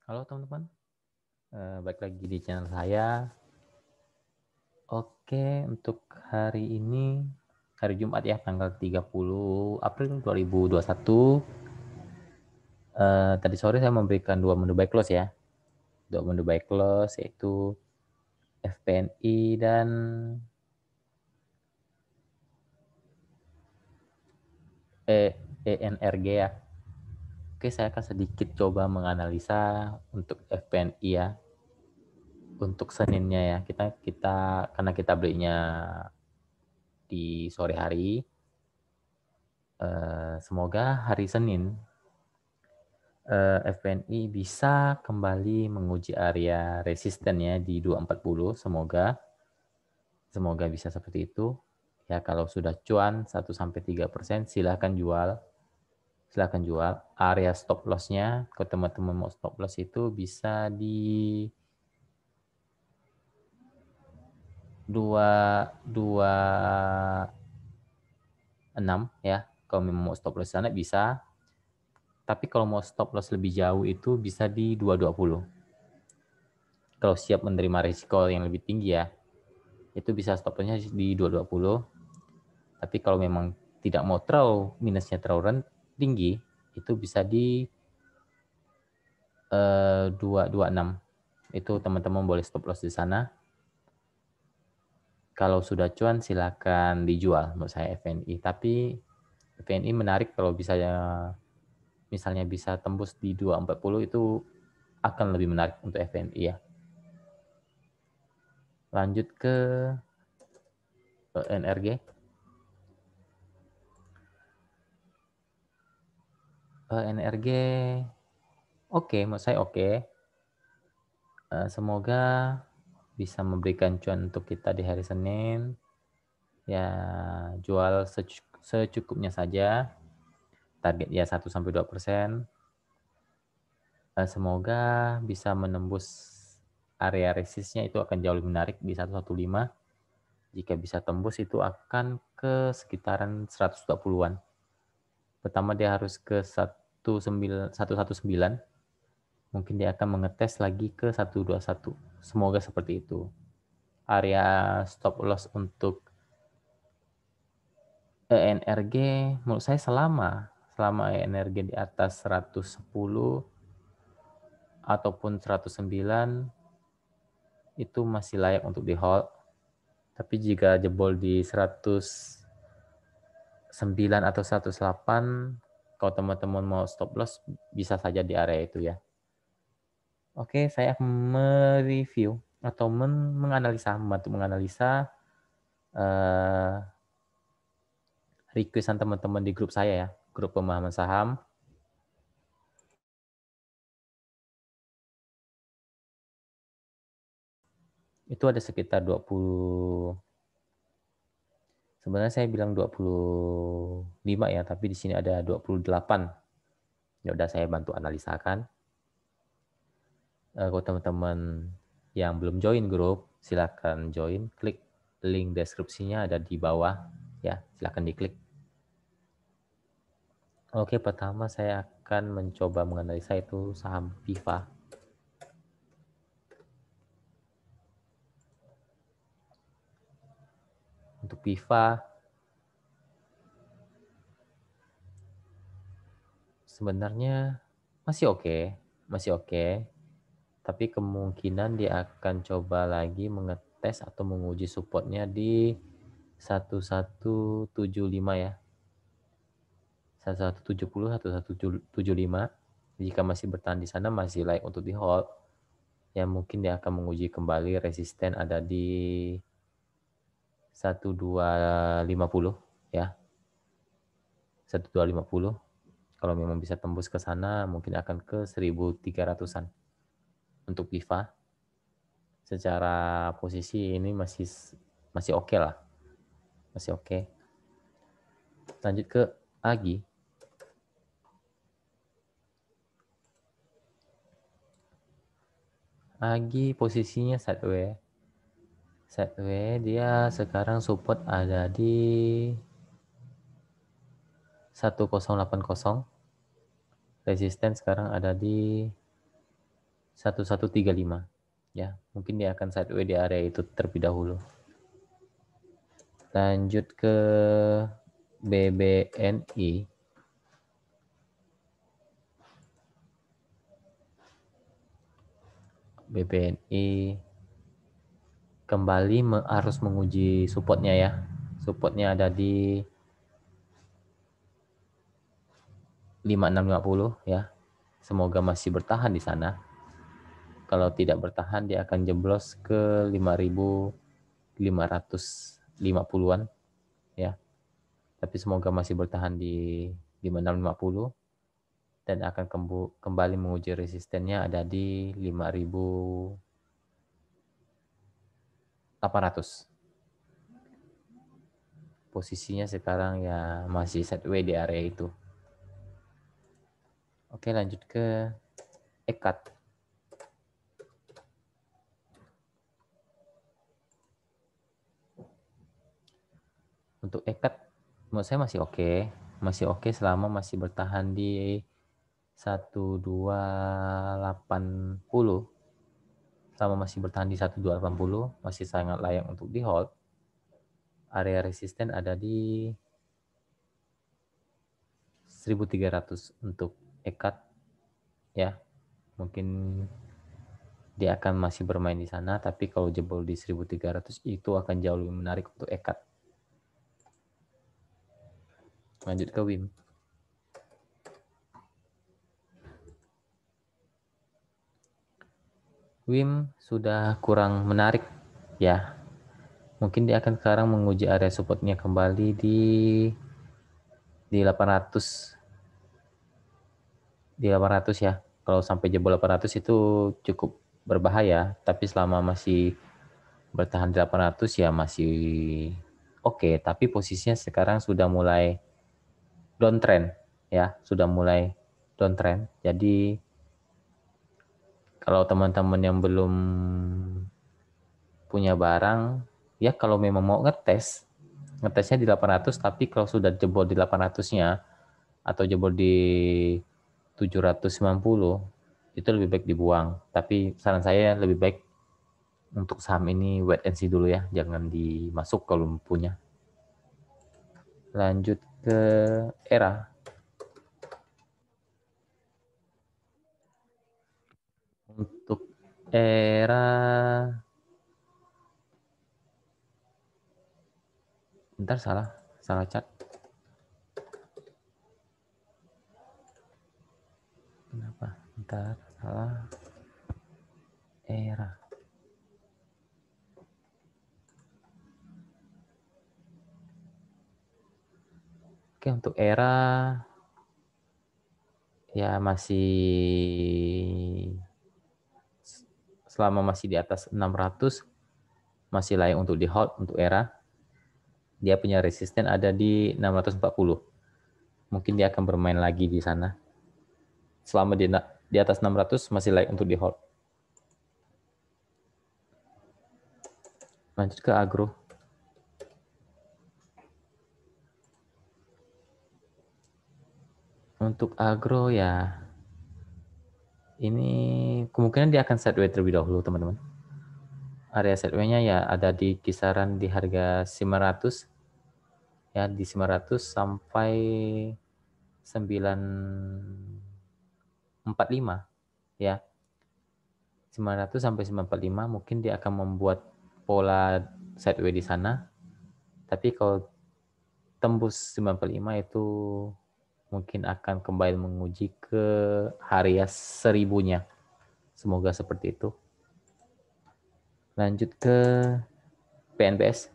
Halo teman-teman, balik lagi di channel saya. Oke, untuk hari ini, hari Jumat ya, tanggal 30 April 2021. Tadi sore saya memberikan dua menu buy close ya. Dua menu buy close yaitu FPNI dan ENRG ya. Oke, saya akan sedikit coba menganalisa untuk FPNI ya. Untuk Seninnya ya, karena kita belinya di sore hari. Semoga hari Senin FPNI bisa kembali menguji area resisten ya di 240. Semoga bisa seperti itu. Ya, kalau sudah cuan 1-3% silahkan jual. Silahkan jual. Area stop loss-nya, kalau teman-teman mau stop loss itu bisa di 226 ya. Kalau memang mau stop loss sana bisa. Tapi kalau mau stop loss lebih jauh itu bisa di 220. Kalau siap menerima risiko yang lebih tinggi ya, itu bisa stop loss-nya di 220. Tapi kalau memang tidak mau minusnya terlalu tinggi, itu bisa di 226. Itu teman-teman boleh stop loss di sana. Kalau sudah cuan silakan dijual menurut saya FNI. Tapi FNI menarik kalau bisa misalnya bisa tembus di 240 itu akan lebih menarik untuk FNI ya. Lanjut ke NRG. NRG oke, menurut saya oke. Semoga bisa memberikan cuan untuk kita di hari Senin. Ya, jual secukupnya saja. Target ya 1-2%. Semoga bisa menembus area resistnya, itu akan jauh lebih menarik di 115. Jika bisa tembus itu akan ke sekitaran 120-an. Pertama dia harus ke 119. Mungkin dia akan mengetes lagi ke 121. Semoga seperti itu. Area stop loss untuk ENRG menurut saya selama ENRG di atas 110 ataupun 109 itu masih layak untuk di hold. Tapi jika jebol di 109 atau 108, kalau teman-teman mau stop loss bisa saja di area itu ya. Oke, saya akan mereview atau membantu menganalisa requestan teman-teman di grup saya ya, grup pemahaman saham. Itu ada sekitar 20, sebenarnya saya bilang 25 ya, tapi di sini ada 28. Ya udah saya bantu analisakan. Kalau teman-teman yang belum join grup, silakan join, klik link deskripsinya ada di bawah ya, silakan diklik. Oke, pertama saya akan mencoba menganalisa itu saham Viva. Untuk Viva sebenarnya masih oke. Tapi kemungkinan dia akan coba lagi mengetes atau menguji supportnya di 1175 ya. 1170 atau 1175. Jika masih bertahan di sana masih layak untuk di hold. Ya mungkin dia akan menguji kembali resisten ada di 1250 ya. 1250. Kalau memang bisa tembus ke sana mungkin akan ke 1300-an. Untuk Viva secara posisi ini masih oke lah. Masih oke. Lanjut ke Agi. Agi posisinya sideways. Sideways dia sekarang support ada di 1080. Resisten sekarang ada di 1135 ya. Mungkin dia akan sideways di area itu terlebih dahulu. Lanjut ke BBNI. BBNI kembali harus menguji supportnya ya. Supportnya ada di 5650 ya. Semoga masih bertahan di sana. Kalau tidak bertahan dia akan jeblos ke 5550-an ya. Tapi semoga masih bertahan di 5650 dan akan kembali menguji resistennya ada di 5800. Posisinya sekarang ya masih sideways di area itu. Oke, lanjut ke EKAT. Untuk EKAT menurut saya masih oke. Masih oke selama masih bertahan di 1280. Selama masih bertahan di 1280 masih sangat layak untuk di hold. Area resisten ada di 1300 untuk EKAT ya. Mungkin dia akan masih bermain di sana, tapi kalau jebol di 1300 itu akan jauh lebih menarik untuk EKAT. Lanjut ke WIM. WIM sudah kurang menarik ya. Mungkin dia akan sekarang menguji area supportnya kembali di 800. Di 800 ya. Kalau sampai jebol 800 itu cukup berbahaya, tapi selama masih bertahan di 800 ya masih oke, tapi posisinya sekarang sudah mulai downtrend ya, sudah mulai downtrend. Jadi kalau teman-teman yang belum punya barang, ya kalau memang mau ngetesnya di 800, tapi kalau sudah jebol di 800-nya atau jebol di 790, itu lebih baik dibuang. Tapi saran saya lebih baik untuk saham ini wait and see dulu ya, jangan dimasuk kalau punya. Lanjut ke ERA. Untuk ERA, bentar salah cat. Kenapa? Bentar, salah. ERA. Oke, untuk ERA ya masih selama masih di atas 600 masih layak untuk di hold untuk ERA. Dia punya resisten ada di 640. Mungkin dia akan bermain lagi di sana. Selama di atas 600 masih layak untuk di hold. Lanjut ke agro. Untuk agro ya ini kemungkinan dia akan sideways terlebih dahulu teman-teman. Area sideways-nya ya ada di kisaran di harga 900 ya, di 900 sampai 945 ya. 900 sampai 945 mungkin dia akan membuat pola sideways di sana. Tapi kalau tembus 945 itu mungkin akan kembali menguji ke harga 1000-nya. Semoga seperti itu. Lanjut ke PNBS.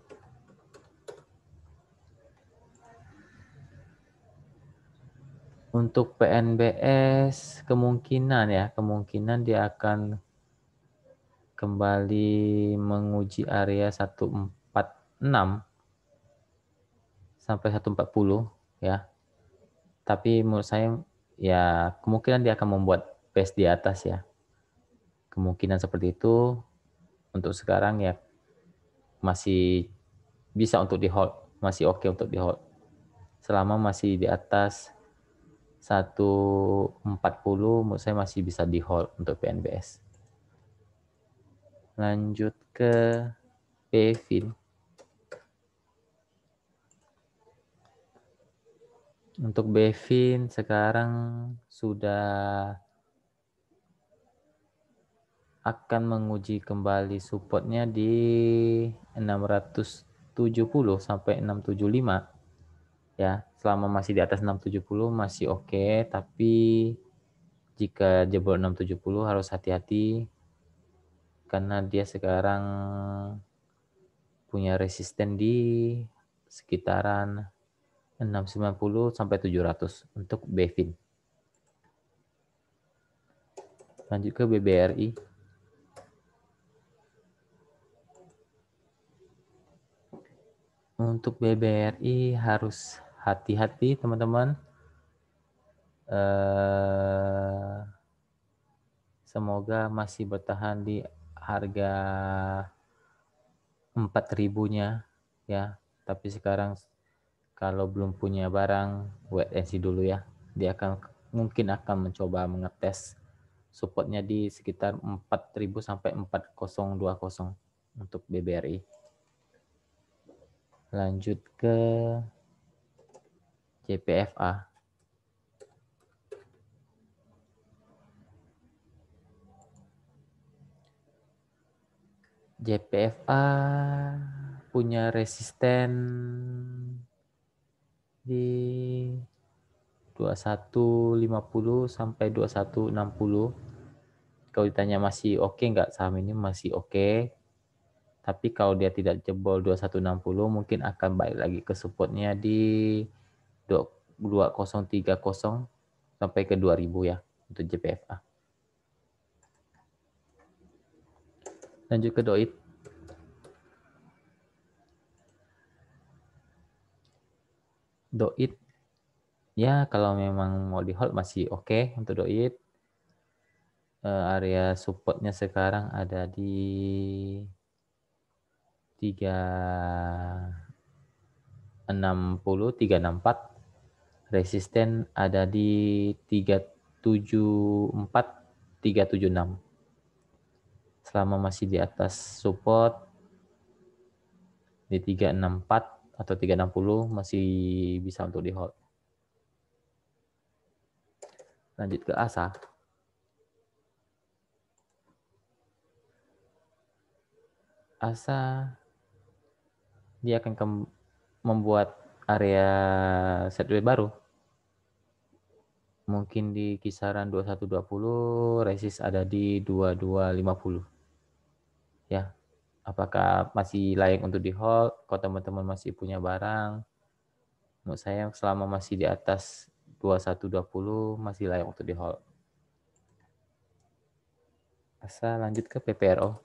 Untuk PNBS kemungkinan dia akan kembali menguji area 146 sampai 140 ya. Tapi menurut saya ya kemungkinan dia akan membuat base di atas ya. Kemungkinan seperti itu untuk sekarang ya masih bisa untuk di hold, masih oke untuk di hold. Selama masih di atas 140 menurut saya masih bisa di hold untuk PNBS. Lanjut ke Bevin. Untuk Bevin sekarang sudah akan menguji kembali supportnya di 670 sampai 675 ya. Selama masih di atas 670 masih oke, tapi jika jebol 670 harus hati-hati karena dia sekarang punya resisten di sekitaran 690 sampai 700 untuk Bevin. Lanjut ke BBRI. Untuk BBRI harus hati-hati teman-teman. Semoga masih bertahan di harga 4.000-nya ya. Tapi sekarang kalau belum punya barang, wait and see dulu ya. Dia mungkin akan mencoba mengetes supportnya di sekitar 4.000 sampai 4.020 untuk BBRI. Lanjut ke JPFA. JPFA punya resisten di 2150 sampai 2160. Kalau ditanya masih oke nggak saham ini, masih oke. Tapi kalau dia tidak jebol 2160 mungkin akan balik lagi ke supportnya di 2030 sampai ke 2000 ya untuk JPFA. Lanjut ke Doit. Doit ya kalau memang mau di hold masih oke untuk Doit. Area supportnya sekarang ada di 360, 364. Resisten ada di 374, 376. Selama masih di atas support di 364 atau 360 masih bisa untuk di hold. Lanjut ke ASA. ASA dia akan membuat area sideways baru. Mungkin di kisaran 2120, resist ada di 2250. Ya, apakah masih layak untuk di hold? Kalau teman-teman masih punya barang, menurut saya selama masih di atas 2120 masih layak untuk di hold. ASA lanjut ke PPRO.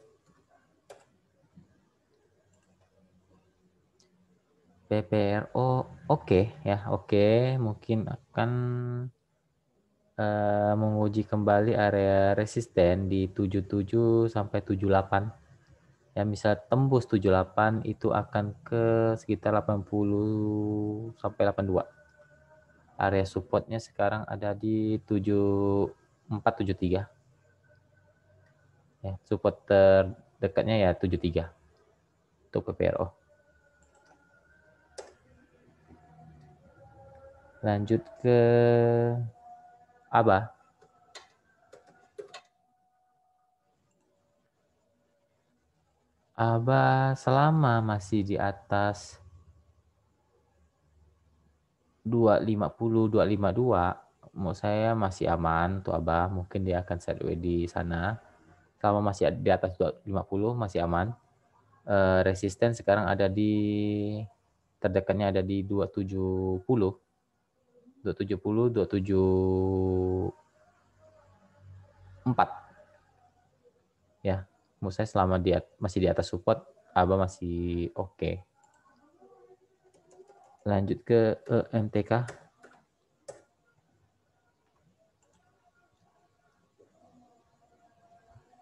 PPRO oke ya, oke, mungkin akan menguji kembali area resisten di 77 sampai 78. Ya, misal tembus 78 itu akan ke sekitar 80 sampai 82. Area supportnya sekarang ada di 74, 73. Ya, support terdekatnya ya 73 untuk PPRO. Lanjut ke ABA. ABA selama masih di atas 250, 252, menurut saya masih aman tuh ABA. Mungkin dia akan sideways di sana. Selama masih di atas 250 masih aman. Resisten sekarang ada di terdekatnya ada di 270. 270, 274. Ya, menurut saya selama dia masih di atas support, ABA masih oke. Lanjut ke MTK.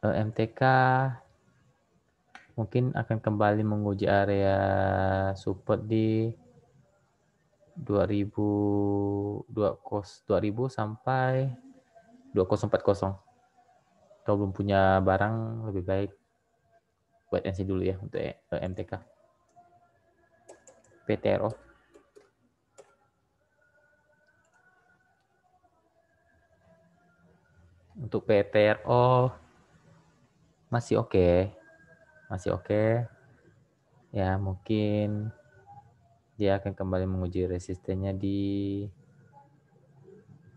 MTK mungkin akan kembali menguji area support di 2000 sampai 2040. Kalau belum punya barang lebih baik buat NC dulu ya untuk MTK. PTRO. Untuk PTRO masih oke. Masih oke. Ya, mungkin dia akan kembali menguji resistennya di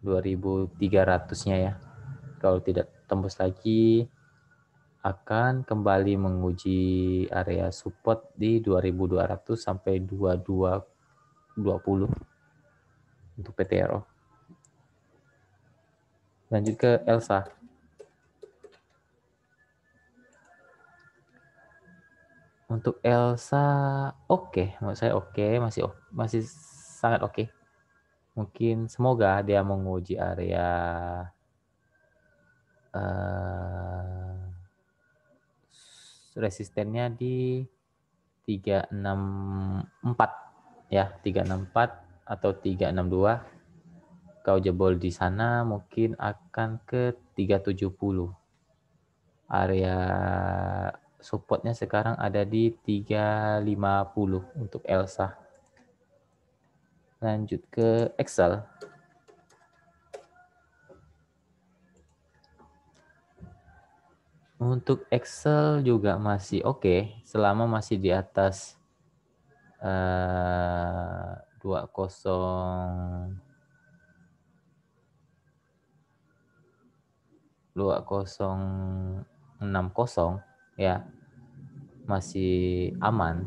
2300-nya ya. Kalau tidak tembus lagi, akan kembali menguji area support di 2200 sampai 2220 untuk PTRO. Lanjut ke Elsa. Untuk Elsa oke, menurut saya oke, masih sangat oke. Mungkin semoga dia menguji area resistennya di 364 ya, 364 atau 362. Kau jebol di sana mungkin akan ke 370. Area supportnya sekarang ada di 350 untuk Elsa. Lanjut ke Excel. Untuk Excel juga masih oke, selama masih di atas 2060 ya, masih aman.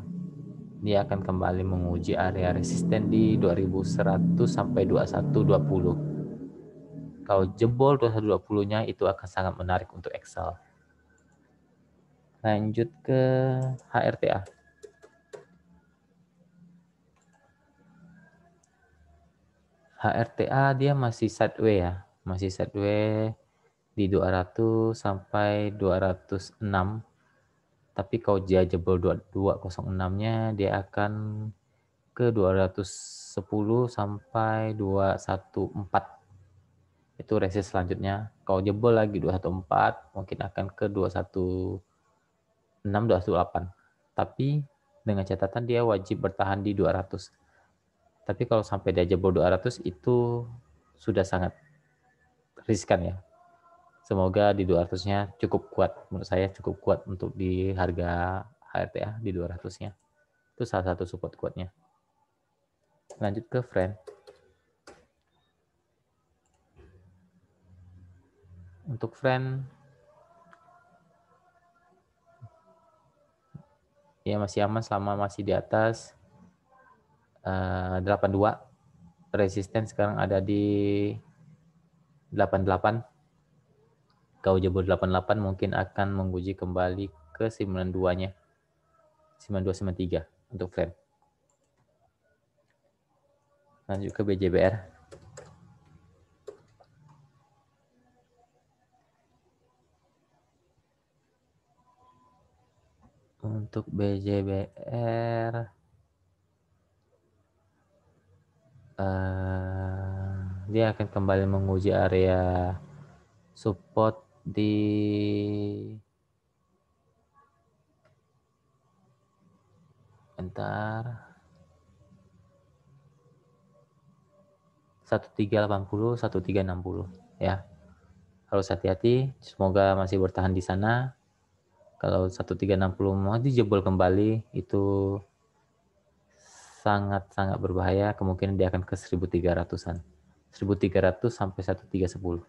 Dia akan kembali menguji area resisten di 2100 sampai 2120. Kalau jebol 2120-nya itu akan sangat menarik untuk Excel. Lanjut ke HRTA. HRTA dia masih sideways ya, masih sideways di 200 sampai 206. Tapi kalau dia jebol 2206-nya dia akan ke 210 sampai 214. Itu resist selanjutnya. Kalau jebol lagi 214 mungkin akan ke 216, 218. Tapi dengan catatan dia wajib bertahan di 200. Tapi kalau sampai dia jebol 200 itu sudah sangat riskan ya. Semoga di 200-nya cukup kuat. Menurut saya cukup kuat untuk di harga HRTA di 200-nya. Itu salah satu support kuatnya. Lanjut ke friend. Untuk friend ya masih aman selama masih di atas 82. Resisten sekarang ada di 88. Kau jebol 88 mungkin akan menguji kembali ke 92-nya. 9293 untuk friend. Lanjut ke BJBR. Untuk BJBR dia akan kembali menguji area support di 1380, 1360 ya. Harus hati-hati, semoga masih bertahan di sana. Kalau 1360 mau dijebol kembali itu sangat-sangat berbahaya, kemungkinan dia akan ke 1300-an. 1300 sampai 1310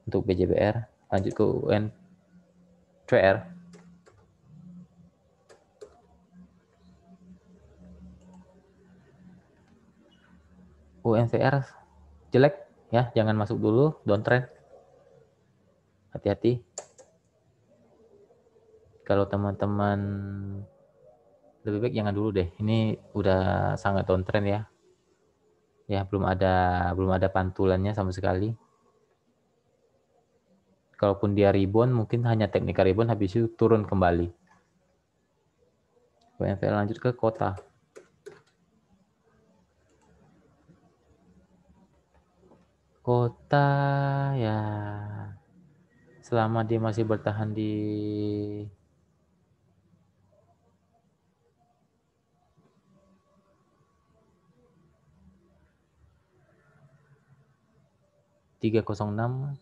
untuk BJBR. Lanjut ke UNCR. UNCR jelek ya, jangan masuk dulu, downtrend. Hati-hati. Kalau teman-teman lebih baik jangan dulu deh. Ini udah sangat downtrend ya. Ya, belum ada pantulannya sama sekali. Kalaupun dia rebound, mungkin hanya teknik rebound habis itu turun kembali. UNCR lanjut ke kota. Kota ya selama dia masih bertahan di 306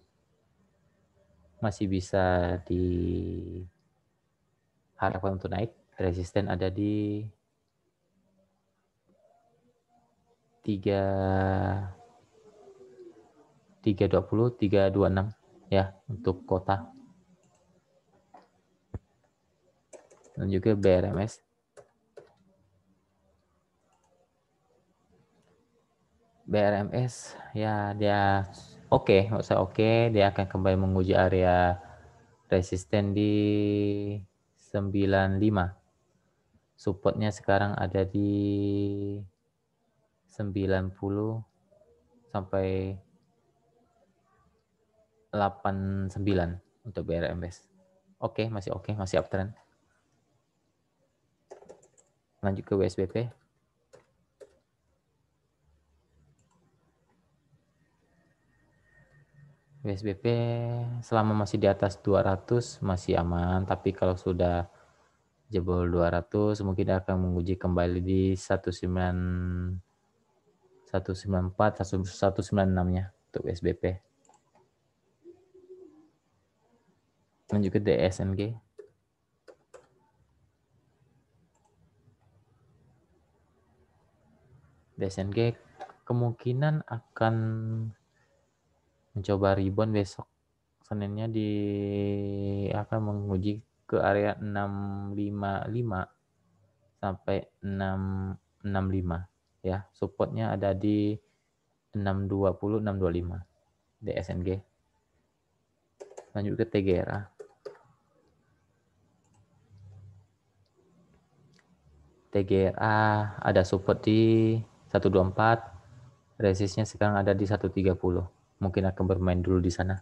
masih bisa diharapkan untuk naik. Resisten ada di 320, 326 ya untuk kota. Dan juga BRMS. BRMS ya dia oke, dia akan kembali menguji area resisten di 95. Supportnya sekarang ada di 90 sampai 89 untuk BRMS. Masih uptrend. Lanjut ke WSBP. WSBP selama masih di atas 200 masih aman, tapi kalau sudah jebol 200 mungkin akan menguji kembali di 194, 196-nya untuk WSBP. Lanjut ke DSNG. DSNG kemungkinan akan mencoba rebound besok. Seninnya akan menguji ke area 655 sampai 665 ya. Supportnya ada di 620, 625 DSNG. Lanjut ke TGRA. TGRA ada support di 124, resistnya sekarang ada di 130. Mungkin akan bermain dulu di sana.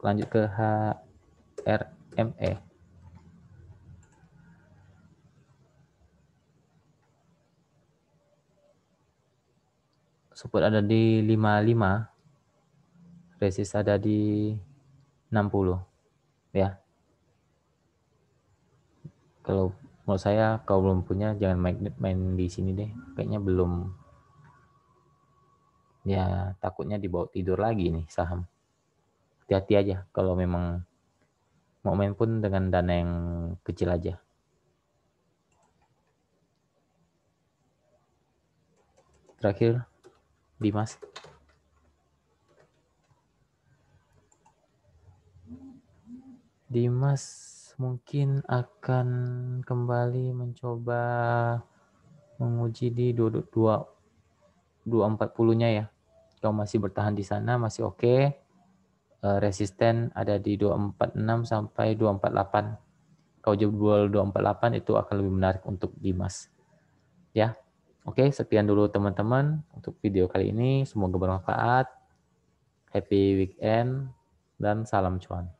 Lanjut ke HRME. Support ada di 55, resist ada di 60 ya. Kalau menurut saya kalau belum punya jangan main di sini deh, kayaknya belum, ya takutnya dibawa tidur lagi nih saham. Hati-hati aja kalau memang mau main pun dengan dana yang kecil aja. Terakhir Dimas. Dimas mungkin akan kembali mencoba menguji di 240-nya ya. Kalau masih bertahan di sana masih oke. Resisten ada di 246 sampai 248. Kalau jebol 248 itu akan lebih menarik untuk Dimas. Ya. Oke, sekian dulu teman-teman untuk video kali ini. Semoga bermanfaat. Happy weekend dan salam cuan.